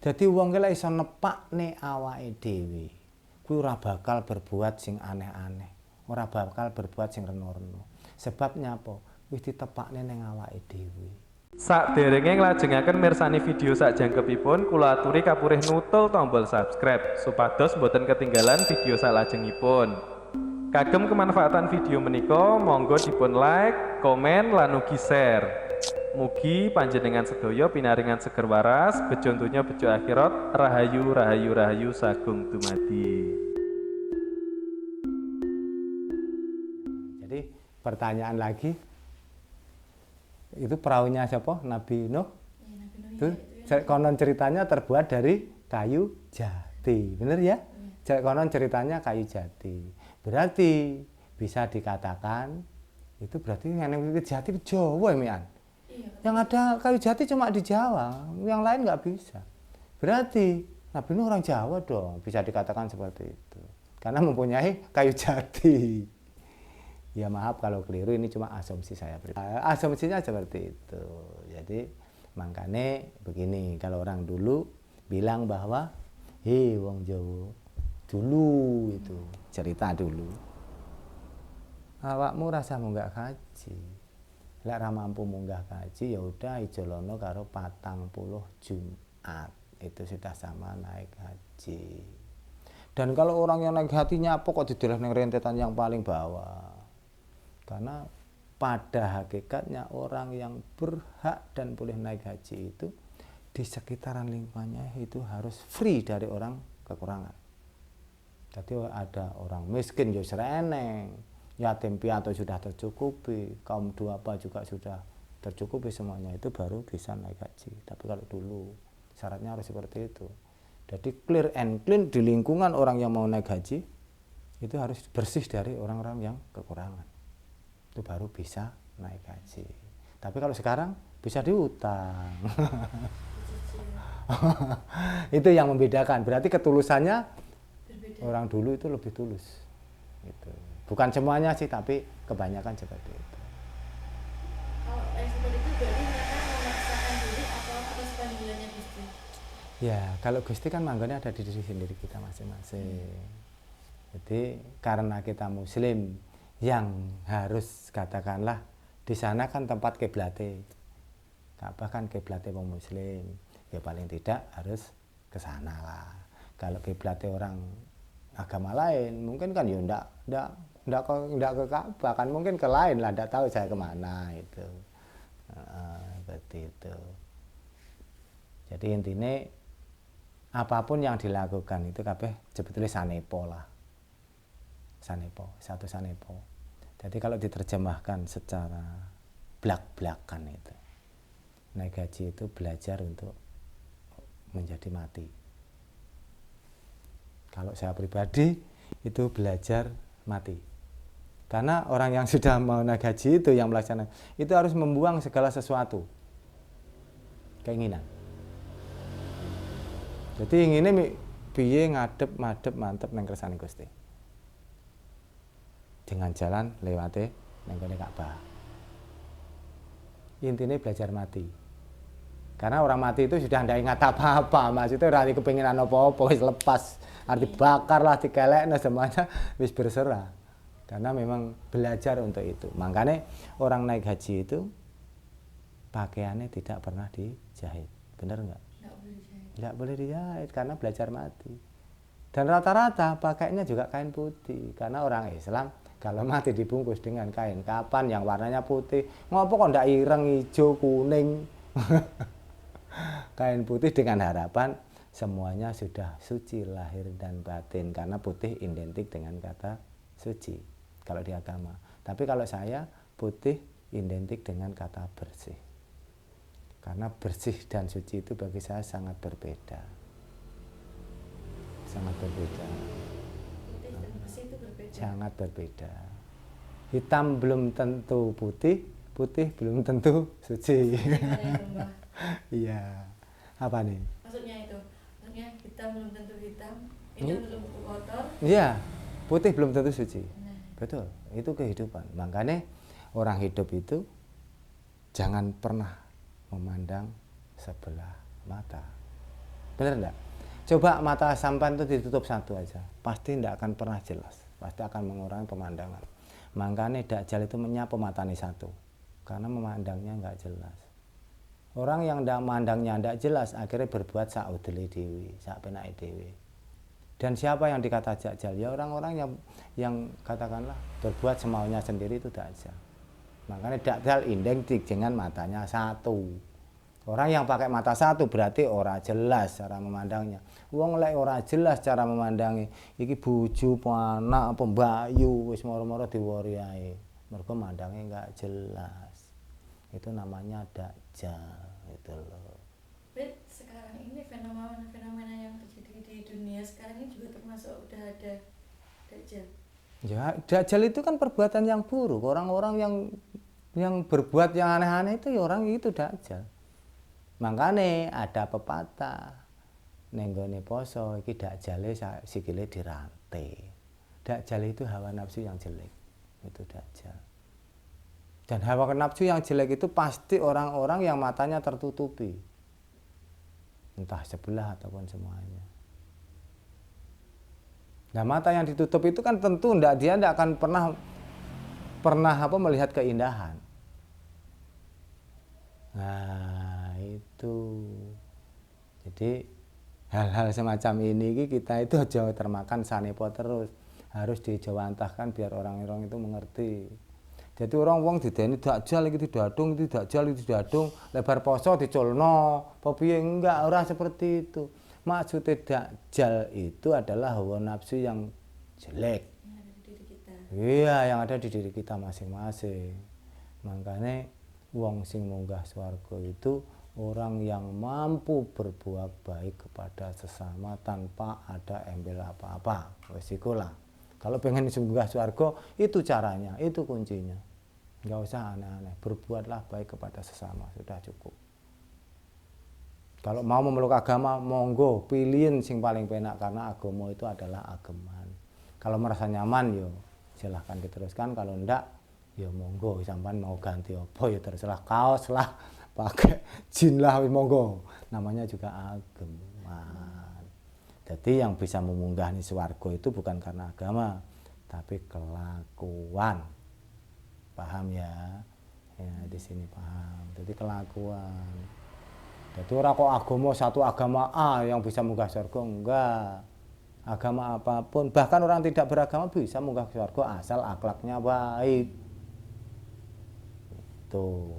Dadi wong ki lek iso nepakne awake dhewe, kuwi ora bakal berbuat sing aneh-aneh, ora bakal berbuat sing reno-reno. Sebab nyapa? Wis ditepakne ning awake dhewe. Sakderenge nglajengaken mirsani video sakjangkepipun, kula aturi kapurih nutul tombol subscribe supados boten ketinggalan video salajengipun. Kagem kemanfaatan video menika, monggo dipun like, komen, lan ugi share. Mugi panjenengan sedaya pinaringan seger waras, bejo donya bejo akhirat, rahayu rahayu rahayu sagung dumadi. Jadi pertanyaan lagi, itu perahunya siapa? Nabi Nuh. Itu konon ceritanya terbuat dari kayu jati, bener ya? Konon ceritanya kayu jati. Berarti bisa dikatakan itu berarti yang jati Jawa ya, Mian? Yang ada kayu jati cuma di Jawa, yang lain nggak bisa. Berarti Nabi Nuh orang Jawa dong, bisa dikatakan seperti itu. Karena mempunyai kayu jati. Ya maaf kalau keliru, ini cuma asumsi saya. Asumsinya seperti itu. Jadi makanya begini, kalau orang dulu bilang bahwa hei wong Jawa dulu itu cerita dulu. Awakmu rasa munggah kaji. Lek ra mampu munggah kaji ya udah ijolono karo 40 Jumat. Itu sudah sama naik haji. Dan kalau orang yang naik hatinya apa kok dideleh ning rentetan yang paling bawah? Karena pada hakikatnya orang yang berhak dan boleh naik haji itu di sekitaran lingkungannya itu harus free dari orang kekurangan. Jadi ada orang miskin ya sereneng, yatim piatu sudah tercukupi, kaum duafa juga sudah tercukupi, semuanya itu baru bisa naik haji. Tapi kalau dulu syaratnya harus seperti itu. Jadi clear and clean di lingkungan orang yang mau naik haji itu harus bersih dari orang-orang yang kekurangan. Itu baru bisa naik haji. Tapi kalau sekarang bisa diutang. Itu yang membedakan. Berarti ketulusannya berbeda. Orang dulu itu lebih tulus. Gitu. Bukan semuanya sih, tapi kebanyakan seperti itu. Kalau seperti itu berarti mereka memaksakan diri atau atas panggilannya Gusti? Ya, kalau Gusti kan manggonnya ada di diri sendiri kita masing-masing. Jadi karena kita Muslim yang harus katakanlah di sana kan tempat kiblate, Ka'bah kan kiblate wong Muslim, ya paling tidak harus ke sana lah. Kalau kiblate orang agama lain mungkin kan ya ndak ke Ka'bah, kan mungkin ke lain lah, ndak tahu saya kemana itu. Seperti itu. Jadi intinya apapun yang dilakukan itu kabeh sebetulnya sanepo lah. Sanepo, satu sanepo. Jadi kalau diterjemahkan secara blak-blakan itu, naik haji itu belajar untuk menjadi mati. Kalau saya pribadi itu belajar mati. Karena orang yang sudah mau naik haji itu yang melaksanakan itu harus membuang segala sesuatu keinginan. Jadi inginnya piye ngadep mantep nang kersane Gusti. Dengan jalan lewate nang kene Ka'bah. Intinya belajar mati. Karena orang mati itu sudah tidak ingat apa-apa, maksudnya ora kepinginan apa-apa, wis lepas, arti bakar lah, dikelekno semuanya wis berserah. Karena memang belajar untuk itu. Makanya orang naik haji itu pakaiannya tidak pernah dijahit. Benar enggak? Tidak boleh dijahit karena belajar mati. Dan rata-rata pakainya juga kain putih. Karena orang Islam kalau mati dibungkus dengan kain kapan yang warnanya putih. Ngopo kok ndak ireng, hijau, kuning. Kain putih dengan harapan semuanya sudah suci lahir dan batin. Karena putih identik dengan kata suci kalau di agama. Tapi kalau saya putih identik dengan kata bersih. Karena bersih dan suci itu bagi saya sangat berbeda. Sangat berbeda. Putih dan bersih itu berbeda. Sangat berbeda. Hitam belum tentu putih, putih belum tentu suci. Iya. Apa nih? Maksudnya itu, maksudnya hitam belum tentu hitam, hitam belum tentu kotor. Iya, putih belum tentu suci. Nah. Betul, itu kehidupan. Makanya orang hidup itu jangan pernah memandang sebelah mata. Benar enggak? Coba mata sampan itu ditutup satu aja, pasti tidak akan pernah jelas, pasti akan mengurangi pemandangan. Makanya Dajjal itu menyapu matanya satu, karena memandangnya enggak jelas. Orang yang tidak memandangnya tidak jelas akhirnya berbuat saudeli dewi, sak penake dewi. Dan siapa yang dikata Dajjal? Ya orang-orang yang katakanlah berbuat semaunya sendiri itu Dajjal. Makanya Dajjal indeng dengan matanya satu. Orang yang pakai mata satu berarti ora jelas cara memandangnya. Wong lek ora jelas cara memandangi, iki bojo apa anak apa mbayu wis moro-moro diwori ae. Mergo mandange enggak jelas. Itu namanya Dajjal itu loh. Bet, sekarang ini fenomena yang terjadi di dunia sekarang ini juga termasuk udah ada Dajjal. Ya, Dajjal itu kan perbuatan yang buruk. Orang-orang yang berbuat yang aneh-aneh itu ya orang itu Dajjal. Makanya ada pepatah nenggone poso iki Dajjale sikile dirantai. Dajjal itu hawa nafsu yang jelek. Itu Dajjal. Dan hawa nafsu yang jelek itu pasti orang-orang yang matanya tertutupi. Entah sebelah ataupun semuanya. Nah, mata yang ditutup itu kan tentu dia tidak akan pernah melihat keindahan. Nah, itu. Jadi hal-hal semacam ini kita itu aja termakan sanepo terus. Harus dijawantahkan biar orang-orang itu mengerti. Jadi orang-orang dideni Dajjal iki didadung, iki Dajjal iki didadung, lebar poso diculno, apa piye enggak, ora seperti itu. Maksudnya Dajjal itu adalah hawa nafsu yang jelek. Yang ada di diri kita. Iya, yang ada di diri kita masing-masing. Makanya wong sing munggah swarga itu orang yang mampu berbuat baik kepada sesama tanpa ada embel apa-apa. Wis iku lah. Kalau pengen munggah swarga itu caranya, itu kuncinya. Enggak usah aneh-aneh, berbuatlah baik kepada sesama, sudah cukup. Kalau mau memeluk agama, monggo pilihin sing paling penak karena agama itu adalah ageman. Kalau merasa nyaman yo silahkan diteruskan, kalau enggak ya monggo sampean mau ganti apa ya terserah, kaos lah, pakai jin lah monggo. Namanya juga ageman. Jadi yang bisa memunggahni swarga itu bukan karena agama, tapi kelakuan. Paham ya? Ya di sini paham. Jadi kelakuan. Jadi orang kok agama satu agama A yang bisa munggah surga, enggak. Agama apapun, bahkan orang tidak beragama bisa munggah surga asal akhlaknya baik. Itu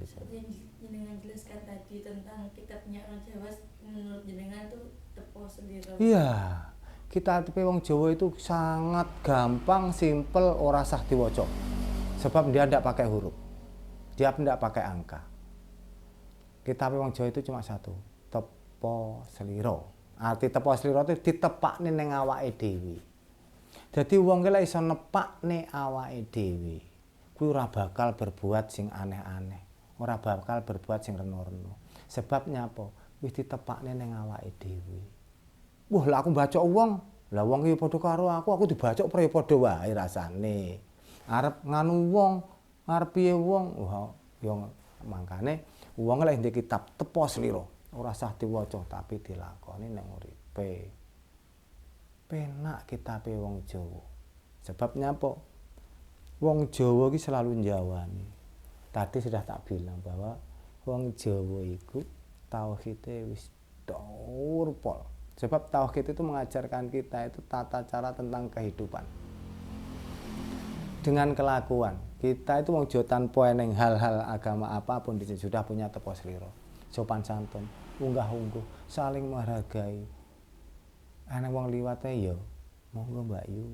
Seperti yang jenengan jelaskan tadi tentang kitabnya orang Jawa, menurut jenengan itu tepo sendiri. Iya, kita wong Jawa itu sangat gampang, simpel, ora sah diwaca. Sebab dia tidak pakai huruf, dia tidak pakai angka. Kitab wong Jawa itu cuma satu, tepo sliro. Arti tepo sliro itu ditepakne ning awake dhewe. Dadi wong ki lek iso nepakne awake dhewe, kuwi ora bakal berbuat sing aneh-aneh, ora bakal berbuat sing reno-reno. Sebabnya apa? Wis ditepakne ning awake dhewe. Wah, lah aku mbacok wong, lah wong iki padha karo aku dibacok praya padha wae rasane. Arep nganu wong, arep piye wong, wah yo mangkane wong lek ndek kitab tepo sliro, ora sah diwaca tapi dilakoni ning uripe. Penak kitabe wong Jawa. Sebabnya apa? Wong Jawa iki selalu njawani. Tadi sudah tak bilang bahwa wong Jawa iku tauhide wis dhuwur pol. Sebab tauhid itu mengajarkan kita itu tata cara tentang kehidupan. Dengan kelakuan. Kita itu wong Jawa tanpa eneng hal-hal agama apapun sudah punya tepo sliro. Sopan santun, unggah-ungguh, saling menghargai. Ana wong liwat ya, monggo Mbak Yu.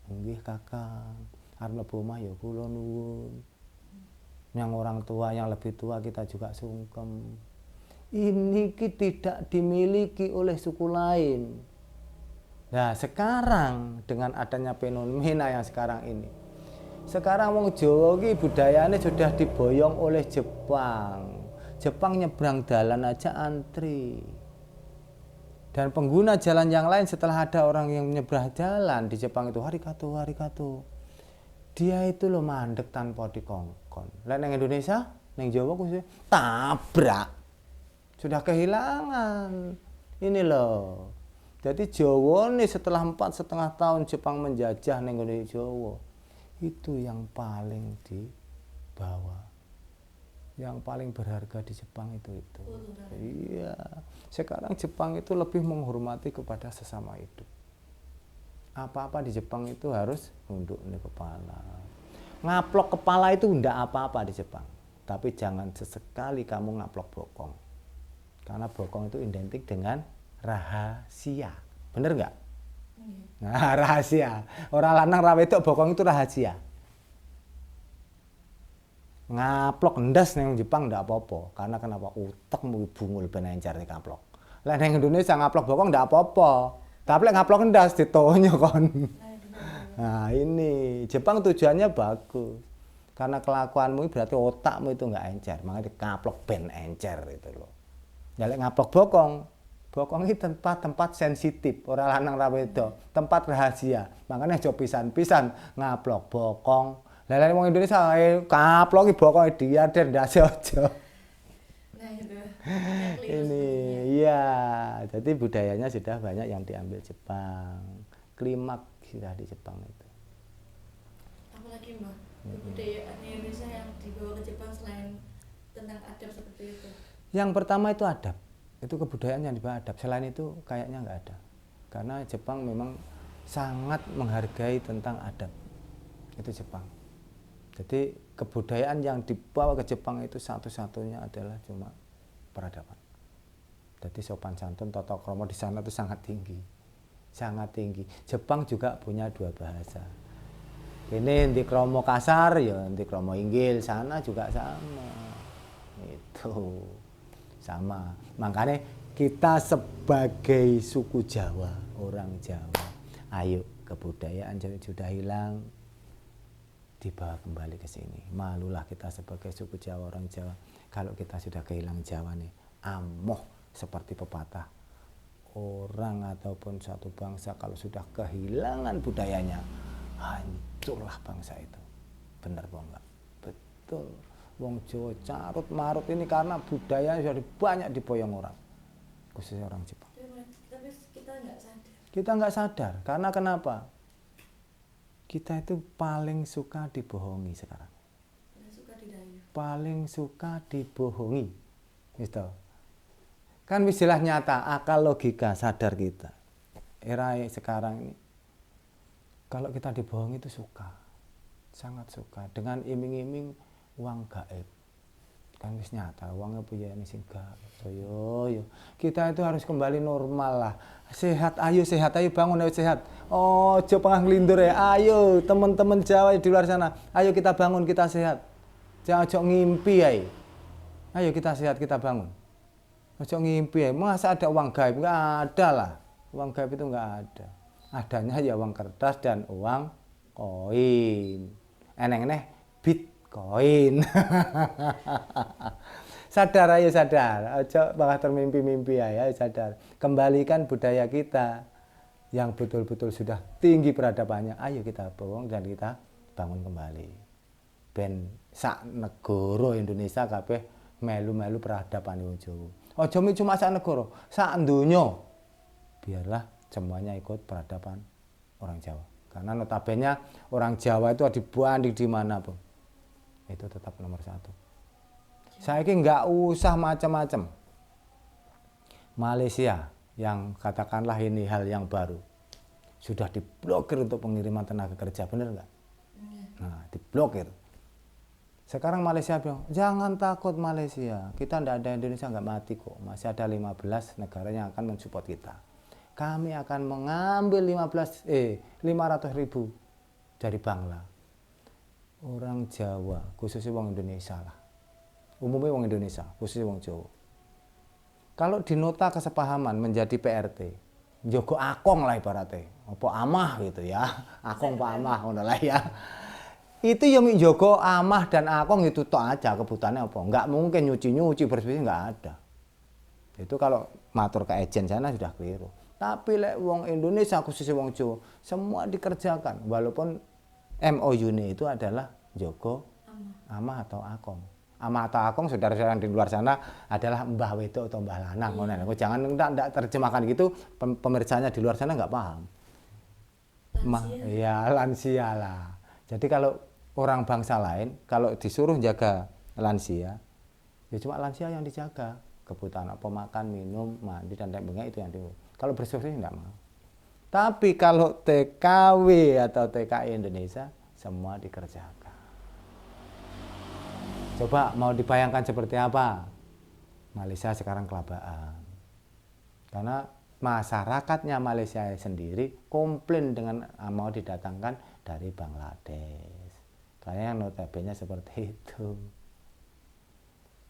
Nggih Kakang. Arep mlebu omah ya kula nuwun. Yang orang tua, yang lebih tua kita juga sungkem. Ini tidak dimiliki oleh suku lain. Nah, sekarang dengan adanya fenomena yang sekarang ini, sekarang wong Jawa ki budayane sudah diboyong oleh Jepang. Jepang nyebrang dalan aja antri. Dan pengguna jalan yang lain setelah ada orang yang menyeberang jalan di Jepang itu harikato. Dia itu lo mandek tanpa dikongkon. Lah nang Indonesia, nang Jawa ku tabrak. sudah kehilangan. Ini loh. Jadi Jawa nih setelah 4,5 tahun Jepang menjajah ning ngene Jawa, itu yang paling dibawa. Yang paling berharga di Jepang itu. Iya. Sekarang Jepang itu lebih menghormati kepada sesama hidup. Apa-apa di Jepang itu harus nunduk nih kepala. Ngaplok kepala itu enggak apa-apa di Jepang. Tapi jangan sesekali kamu ngaplok bokong. Karena bokong itu identik dengan rahasia. Bener nggak? Nah, rahasia. Orang lanang ra wedok bokong itu rahasia. Ngaplok ndas neng Jepang ndak apa-apa. Karena kenapa? Utekmu bungul ben encer ngaplok. Lah neng Indonesia ngaplok bokong ndak apa-apa. Tapi lek ngaplok ndas ditonyo kon. Nah, ini Jepang tujuannya bagus. Karena kelakuanmu berarti otakmu itu nggak encer. Makanya dikaplok ben encer itu loh. Ya lek ngaplok bokong itu tempat sensitif, orang lanang ra wedok, tempat rahasia. Makanya aja pisan-pisan ngaplok bokong. Lah lek wong Indonesia kaplok iki bokong dia den ndase aja. Nah itu. Ini iya, jadi budayanya sudah banyak yang diambil Jepang. Klimaks sudah di Jepang itu. Apalagi Mbak, kebudayaan Indonesia yang dibawa ke Jepang selain tentang adab seperti itu. Yang pertama itu adab. Itu kebudayaan yang dibawa adab. Selain itu kayaknya nggak ada. Karena Jepang memang sangat menghargai tentang adab. Itu Jepang. Jadi kebudayaan yang dibawa ke Jepang itu satu-satunya adalah cuma peradaban. Jadi sopan santun, tata krama di sana itu sangat tinggi. Sangat tinggi. Jepang juga punya 2 bahasa. Ini di kromo kasar ya, di kromo inggil, sana juga sama. Itu sama. Makanya kita sebagai suku Jawa, orang Jawa, ayo kebudayaan sudah hilang, dibawa kembali ke sini. Malulah kita sebagai suku Jawa, orang Jawa. Kalau kita sudah kehilangan Jawa nih, amoh seperti pepatah. Orang ataupun satu bangsa kalau sudah kehilangan budayanya, hancurlah bangsa itu. Benar apa enggak? Betul. Wong Jawa carut marut ini karena budaya sudah banyak diboyong orang, khususnya orang Jepang. Tapi kita nggak sadar. Kita nggak sadar karena kenapa? Kita itu paling suka dibohongi sekarang. Suka didayu. Paling suka dibohongi, gitu. Kan istilah nyata, akal logika sadar kita. Era sekarang ini, kalau kita dibohongi itu suka, sangat suka. Dengan iming-iming uang gaib, kan wis nyata uangnya punya ini sing gaib. Yo kita itu harus kembali normal lah, sehat ayo bangun ayo sehat. Oh coba ngelindur ya, ayo teman-teman Jawa di luar sana, ayo kita bangun kita sehat, jangan ngimpi ya. Ayo kita sehat kita bangun, ojo ngimpi ya. Masa ada uang gaib? Nggak ada lah, uang gaib itu nggak ada. Adanya ya uang kertas dan uang koin. Eneng Bitcoin. Sadar ayo sadar, aja malah termimpi-mimpi ya, sadar. Kembalikan budaya kita yang betul-betul sudah tinggi peradabannya. Ayo kita bawang dan kita bangun kembali. Ben sak negara Indonesia kabeh melu-melu peradaban wong Jawa. Aja cuma sak negara, sak donya. Biarlah semuanya ikut peradaban orang Jawa. Karena notabene orang Jawa itu dibanding di mana pun. Itu tetap nomor 1. Saya ini nggak usah macam-macam. Malaysia yang katakanlah ini hal yang baru sudah diblokir untuk pengiriman tenaga kerja, benar nggak? Nah, diblokir. Sekarang Malaysia bilang jangan takut Malaysia, kita nggak ada Indonesia nggak mati kok, masih ada 15 negara yang akan mensupport kita. Kami akan mengambil 500.000 dari Bangla. Orang Jawa, khususnya orang Indonesia lah. Umumnya orang Indonesia, khususnya orang Jawa. Kalau di nota kesepahaman menjadi PRT, Joko Akong lah ibaratnya, apa amah gitu ya, Akong Pak Amah, ngono lah ya. Itu ya Joko Amah dan Akong itu tok aja kebutuhannya apa? Enggak mungkin nyuci bersih enggak ada. Itu kalau matur ke ejen sana sudah keliru. Tapi lek wong Indonesia khususnya wong Jawa semua dikerjakan walaupun MOU-nya itu adalah Joko Amah atau Akong. ama atau akong saudara-saudara yang di luar sana adalah mbah wedok atau mbah lanang ngono. Jangan ndak terjemahkan gitu, pemirsanya di luar sana nggak paham. Ya lansia lah. Jadi kalau orang bangsa lain kalau disuruh jaga lansia, ya cuma lansia yang dijaga, kebutuhan apa makan, minum, mandi dan lain-lain itu yang dulu. Kalau bersuami enggak mau. Tapi kalau TKW atau TKI Indonesia semua dikerjakan. Coba mau dibayangkan seperti apa? Malaysia sekarang kelabaan. Karena masyarakatnya Malaysia sendiri komplain dengan mau didatangkan dari Bangladesh. Kayak yang notabene seperti itu.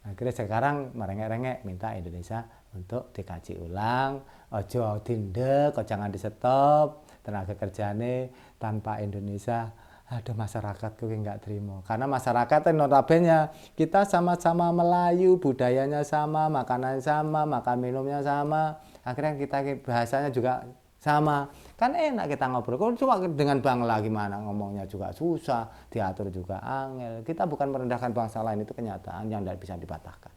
Akhirnya sekarang merengek-rengek minta Indonesia untuk dikaji ulang, ojo tindek, kok jangan di stop, tenaga kerjane tanpa Indonesia, aduh masyarakatku nggak terima. Karena masyarakat notabene kita sama-sama Melayu, budayanya sama, makanan sama, makan minumnya sama, akhirnya kita bahasanya juga sama, kan enak kita ngobrol. Kalau cuma dengan Bangla gimana ngomongnya juga susah, diatur juga angel. Kita bukan merendahkan bangsa lain, itu kenyataan yang tidak bisa dipatahkan.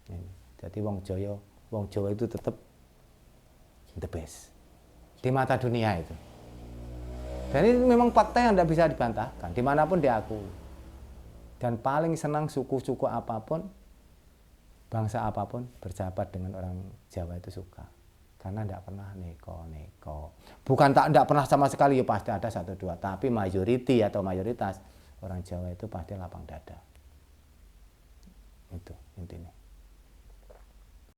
Ini. Jadi wong Jawa itu tetap the best di mata dunia itu. Dan ini memang fakta yang tidak bisa dibantahkan, dimanapun diakui. Dan paling senang suku-suku apapun, bangsa apapun bersahabat dengan orang Jawa itu suka. Karena tidak pernah neko-neko. Bukan tidak pernah sama sekali, ya pasti ada 1-2. Tapi majority atau mayoritas orang Jawa itu pasti lapang dada. Itu intinya.